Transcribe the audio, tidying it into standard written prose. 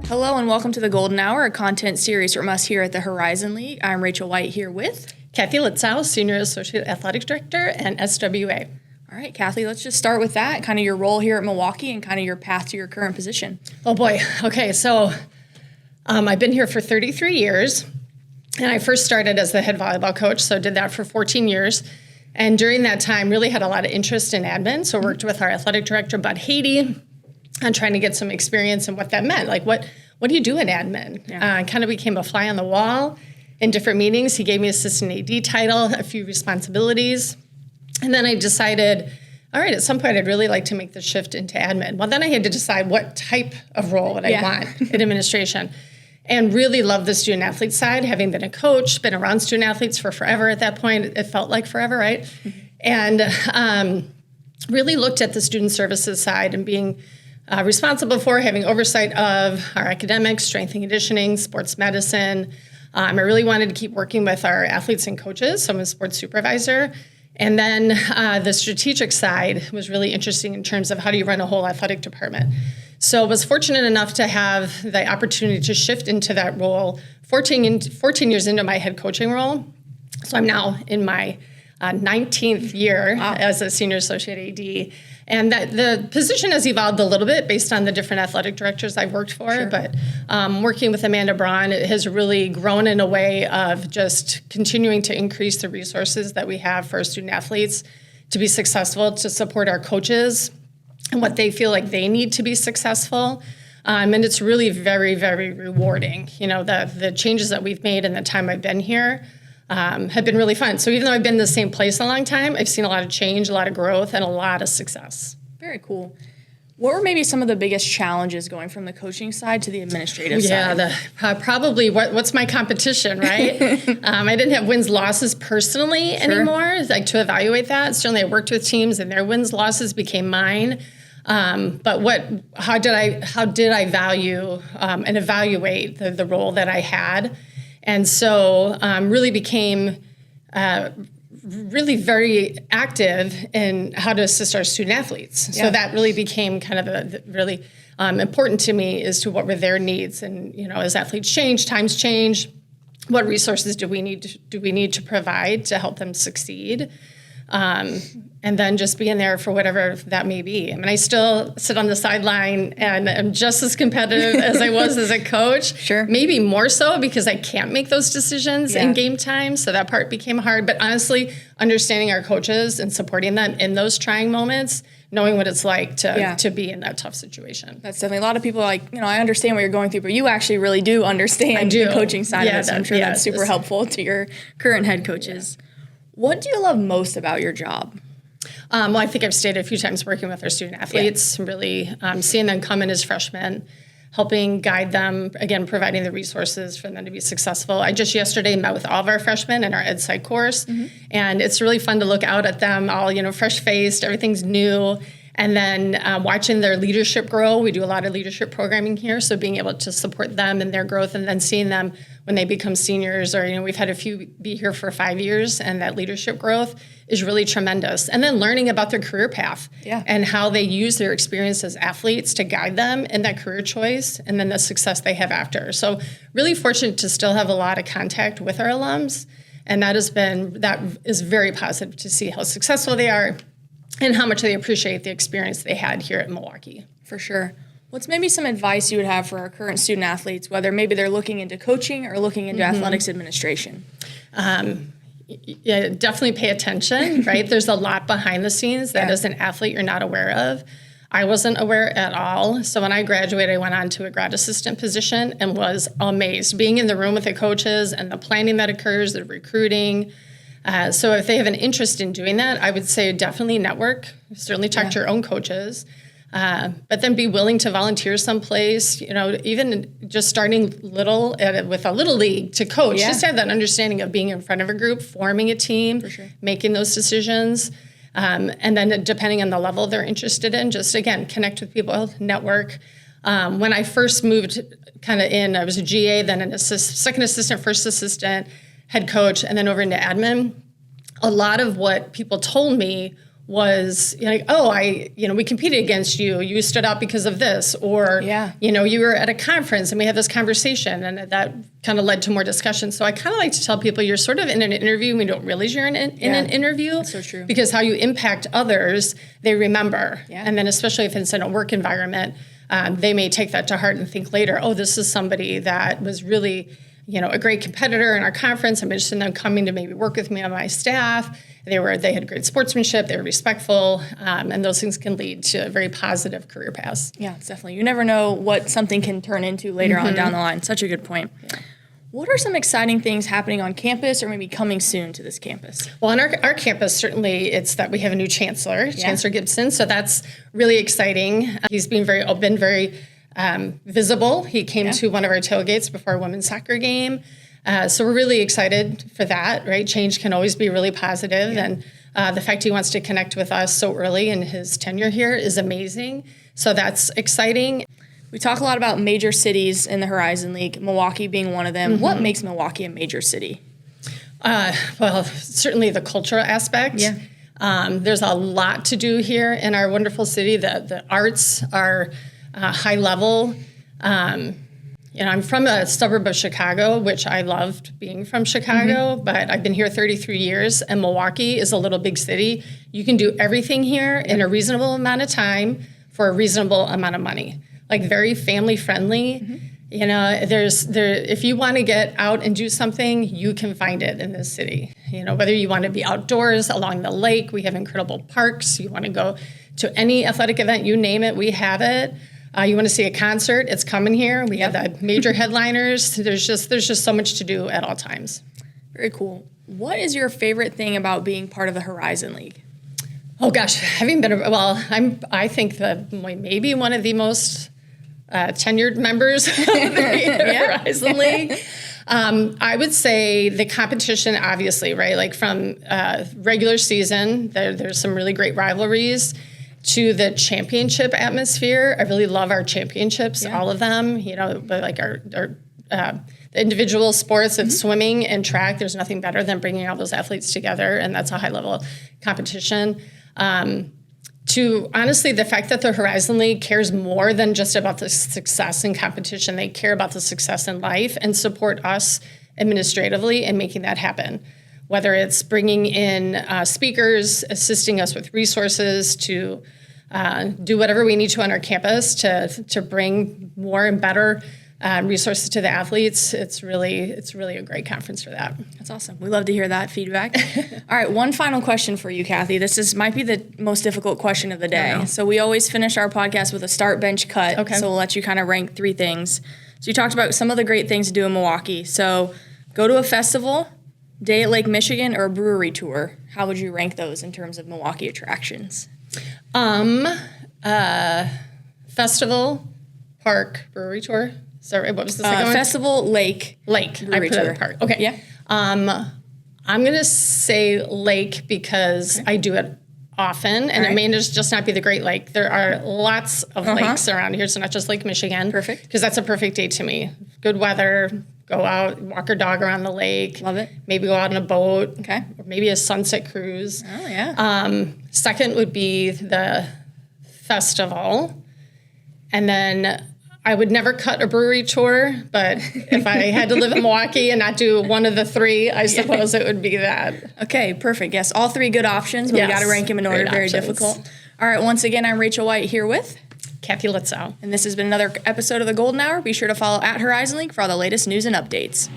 Hello and welcome to the Golden Hour, a content series from us here at the Horizon League. I'm Rachel White here with Kathy Litzau, Senior Associate Athletic Director and SWA. All right, Kathy, let's just start with that, kind of your role here at Milwaukee and kind of your path to your current position. Oh boy. Okay, so I've been here for 33 years, and I first started as the head volleyball coach, so did that for 14 years. And during that time, really had a lot of interest in admin, so worked with our athletic director, Bud Haiti, on trying to get some experience in what that meant. Like, what do you do in admin? Yeah. Kind of became a fly on the wall in different meetings. He gave me assistant AD title, a few responsibilities. And then I decided, all right, at some point I'd really like to make the shift into admin. Well, then I had to decide what type of role would I want in administration. And really love the student athlete side, having been a coach, been around student athletes for forever at that point. It felt like forever, right? And really looked at the student services side and being responsible for having oversight of our academics, strength and conditioning, sports medicine. I really wanted to keep working with our athletes and coaches, so I'm a sports supervisor. And then the strategic side was really interesting in terms of how do you run a whole athletic department. So I was fortunate enough to have the opportunity to shift into that role 14 years into my head coaching role. So I'm now in my 19th year as a senior associate AD. And that the position has evolved a little bit based on the different athletic directors I've worked for. Sure. But working with Amanda Braun, it has really grown in a way of just continuing to increase the resources that we have for our student athletes to be successful, to support our coaches and what they feel like they need to be successful. And it's really very, very rewarding. You know, the changes that we've made in the time I've been here have been really fun. So even though I've been in the same place a long time, I've seen a lot of change, a lot of growth, and a lot of success. Very cool. What were maybe some of the biggest challenges going from the coaching side to the administrative side? Yeah, probably what's my competition, right? I didn't have wins, losses personally anymore, like to evaluate that. Certainly I worked with teams and their wins, losses became mine. But how did I value and evaluate the role that I had? And so really became really very active in how to assist our student athletes. Yeah. So that really became kind of the really important to me as to what were their needs. And, you know, as athletes change, times change, what resources do we need to provide to help them succeed? And then just being there for whatever that may be. I mean, I still sit on the sideline and I'm just as competitive as I was as a coach. Sure. Maybe more so because I can't make those decisions in game time. So that part became hard. But honestly, understanding our coaches and supporting them in those trying moments, knowing what it's like to be in that tough situation. That's definitely a lot of people are like, you know, I understand what you're going through, but you actually really do understand the coaching side of it. So I'm sure that's super helpful to your current head coaches. Yeah. What do you love most about your job? Well, I think I've stated a few times working with our student athletes, really seeing them come in as freshmen, helping guide them, again, providing the resources for them to be successful. I just yesterday met with all of our freshmen in our Ed Psych course, and it's really fun to look out at them all, you know, fresh-faced, everything's new, and then watching their leadership grow. We do a lot of leadership programming here, so being able to support them in their growth and then seeing them when they become seniors, or, you know, we've had a few be here for 5 years, and that leadership growth is really tremendous. And then learning about their career path and how they use their experience as athletes to guide them in that career choice and then the success they have after. So really fortunate to still have a lot of contact with our alums, and that is very positive to see how successful they are and how much they appreciate the experience they had here at Milwaukee. For sure. What's maybe some advice you would have for our current student athletes, whether maybe they're looking into coaching or looking into athletics administration? Yeah, definitely pay attention, right? There's a lot behind the scenes that as an athlete you're not aware of. I wasn't aware at all. So when I graduated, I went on to a grad assistant position and was amazed being in the room with the coaches and the planning that occurs, the recruiting. So if they have an interest in doing that, I would say definitely network. Certainly talk to your own coaches. But then be willing to volunteer someplace, you know, even just starting little with a little league to coach, just have that understanding of being in front of a group, forming a team, making those decisions. And then depending on the level they're interested in, just again, connect with people, network. When I first moved kind of in, I was a GA, then an second assistant, first assistant, head coach, and then over into admin. A lot of what people told me was like, oh, we competed against you. You stood out because of this. Or, you were at a conference and we had this conversation, and that kind of led to more discussion. So I kind of like to tell people you're sort of in an interview and we don't realize you're in an interview. That's so true. Because how you impact others, they remember. Yeah. And then especially if it's in a work environment, they may take that to heart and think later, oh, this is somebody that was really, a great competitor in our conference. I'm interested in them coming to maybe work with me on my staff. They had great sportsmanship, they were respectful, and those things can lead to a very positive career paths. Yeah, definitely. You never know what something can turn into later on down the line. Such a good point. Yeah. What are some exciting things happening on campus or maybe coming soon to this campus? Well, on our campus, certainly it's that we have a new chancellor, Chancellor Gibson, so that's really exciting. He's been very open, very visible. He came to one of our tailgates before our women's soccer game. So we're really excited for that, right? Change can always be really positive, and the fact he wants to connect with us so early in his tenure here is amazing. So that's exciting. We talk a lot about major cities in the Horizon League, Milwaukee being one of them. What makes Milwaukee a major city? Well, certainly the cultural aspect. Yeah. There's a lot to do here in our wonderful city. The arts are high level. I'm from a suburb of Chicago, which I loved being from Chicago, but I've been here 33 years, and Milwaukee is a little big city. You can do everything here in a reasonable amount of time for a reasonable amount of money. Like very family friendly. If you want to get out and do something, you can find it in this city. Whether you want to be outdoors along the lake, we have incredible parks. You want to go to any athletic event, you name it, we have it. You want to see a concert, it's coming here. We have the major headliners. There's just so much to do at all times. Very cool. What is your favorite thing about being part of the Horizon League? Oh gosh, I think that maybe one of the most tenured members of the Horizon League. I would say the competition, obviously, right? Like from regular season, there's some really great rivalries, to the championship atmosphere. I really love our championships, all of them. Like our the individual sports of swimming and track. There's nothing better than bringing all those athletes together, and that's a high level competition. To honestly, the fact that the Horizon League cares more than just about the success in competition. They care about the success in life and support us administratively in making that happen. Whether it's bringing in speakers, assisting us with resources to do whatever we need to on our campus to bring more and better resources to the athletes. It's really a great conference for that. That's awesome. We love to hear that feedback. All right, one final question for you, Kathy. This might be the most difficult question of the day. So we always finish our podcast with a start, bench, cut. Okay. So we'll let you kind of rank 3 things. So you talked about some of the great things to do in Milwaukee. So go to a festival, day at Lake Michigan, or a brewery tour. How would you rank those in terms of Milwaukee attractions? Festival, park, brewery tour. Sorry, what was the second one? Festival, lake, brewery tour. Park. Okay. Yeah. I'm going to say lake because I do it often, and it may just not be the Great Lake. There are lots of lakes around here, so not just Lake Michigan. Perfect. Because that's a perfect day to me. Good weather, go out, walk your dog around the lake. Love it. Maybe go out on a boat. Okay. Or maybe a sunset cruise. Oh, yeah. Second would be the festival. And then I would never cut a brewery tour, but if I had to live in Milwaukee and not do one of the 3, I suppose it would be that. Okay, perfect. Yes, all 3 good options, but we got to rank them in order. Very difficult. All right, once again, I'm Rachel White here with Kathy Litzau. And this has been another episode of the Golden Hour. Be sure to follow @Horizon League for all the latest news and updates.